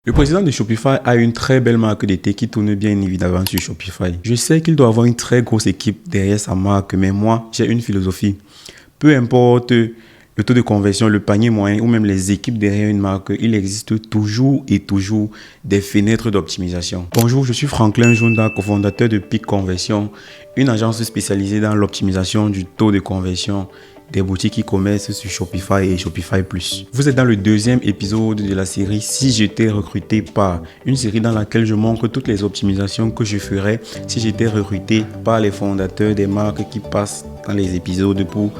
Le président de Shopify a une très belle marque de thé qui tourne bien évidemment sur Shopify. Je sais qu'il doit avoir une très grosse équipe derrière sa marque, mais moi, j'ai une philosophie. Peu importe le taux de conversion, le panier moyen ou même les équipes derrière une marque, il existe toujours des fenêtres d'optimisation. Bonjour, je suis Franklin Junda, cofondateur de Peak Conversion, une agence spécialisée dans l'optimisation du taux de conversion des boutiques e-commerce sur Shopify et Shopify Plus. Vous êtes dans le deuxième épisode de la série Si j'étais recruté par, une série dans laquelle je montre toutes les optimisations que je ferais si j'étais recruté par les fondateurs des marques qui passent dans les épisodes pour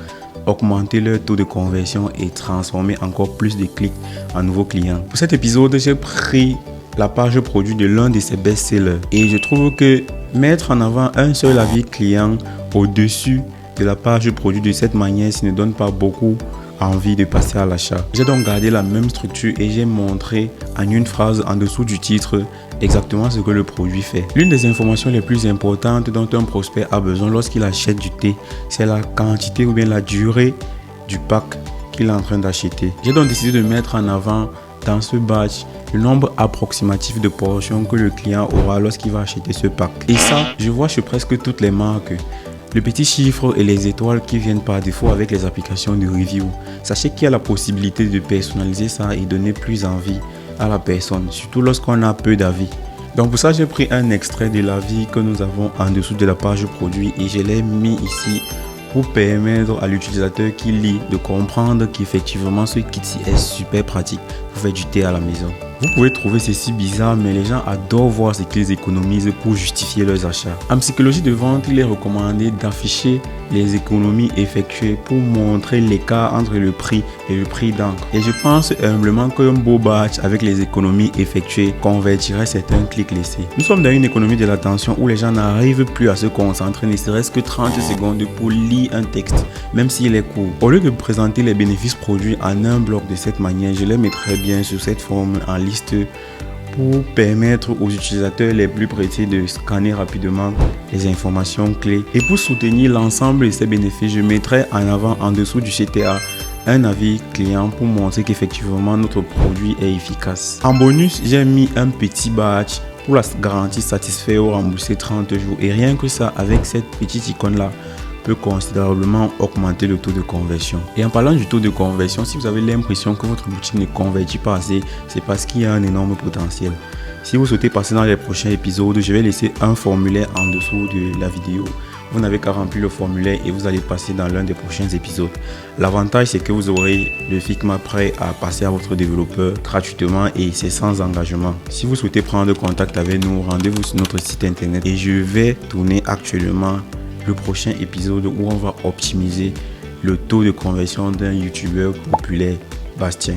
augmenter leur taux de conversion et transformer encore plus de clics en nouveaux clients. Pour cet épisode, j'ai pris la page produit de l'un de ses best-sellers et je trouve que mettre en avant un seul avis client au-dessus de la page produit de cette manière, ça ne donne pas beaucoup envie de passer à l'achat. J'ai donc gardé la même structure et j'ai montré en une phrase en dessous du titre exactement ce que le produit fait. L'une des informations les plus importantes dont un prospect a besoin lorsqu'il achète du thé, c'est la quantité ou bien la durée du pack qu'il est en train d'acheter. J'ai donc décidé de mettre en avant dans ce batch le nombre approximatif de portions que le client aura lorsqu'il va acheter ce pack. Et ça, je vois chez presque toutes les marques. Le petit chiffre et les étoiles qui viennent par défaut avec les applications de review. Sachez qu'il y a la possibilité de personnaliser ça et donner plus envie à la personne, surtout lorsqu'on a peu d'avis. Donc pour ça, j'ai pris un extrait de l'avis que nous avons en dessous de la page produit et je l'ai mis ici pour permettre à l'utilisateur qui lit de comprendre qu'effectivement ce kit-ci est super pratique pour faire du thé à la maison. Vous pouvez trouver ceci bizarre, mais les gens adorent voir ce qu'ils économisent pour justifier leurs achats. En psychologie de vente, il est recommandé d'afficher les économies effectuées pour montrer l'écart entre le prix et le prix d'encre. Et je pense humblement qu'un beau badge avec les économies effectuées convertirait certains clics laissés. Nous sommes dans une économie de l'attention où les gens n'arrivent plus à se concentrer, ne serait-ce que 30 secondes pour lire un texte, même s'il est court. Au lieu de présenter les bénéfices produits en un bloc de cette manière, je les mettrais bien sur cette forme en liste pour permettre aux utilisateurs les plus pressés de scanner rapidement les informations clés. Et pour soutenir l'ensemble de ces bénéfices, je mettrai en avant en dessous du CTA un avis client pour montrer qu'effectivement notre produit est efficace. En bonus, j'ai mis un petit badge pour la garantie satisfait ou remboursé 30 jours. Et rien que ça, avec cette petite icône là, peut considérablement augmenter le taux de conversion. Et en parlant du taux de conversion, si vous avez l'impression que votre boutique ne convertit pas assez, c'est parce qu'il y a un énorme potentiel. Si vous souhaitez passer dans les prochains épisodes, je vais laisser un formulaire en dessous de la vidéo. Vous n'avez qu'à remplir le formulaire et vous allez passer dans l'un des prochains épisodes. L'avantage, c'est que vous aurez le Figma prêt à passer à votre développeur gratuitement et c'est sans engagement. Si vous souhaitez prendre contact avec nous, rendez-vous sur notre site internet et je vais tourner actuellement le prochain épisode où on va optimiser le taux de conversion d'un youtubeur populaire, Bastien.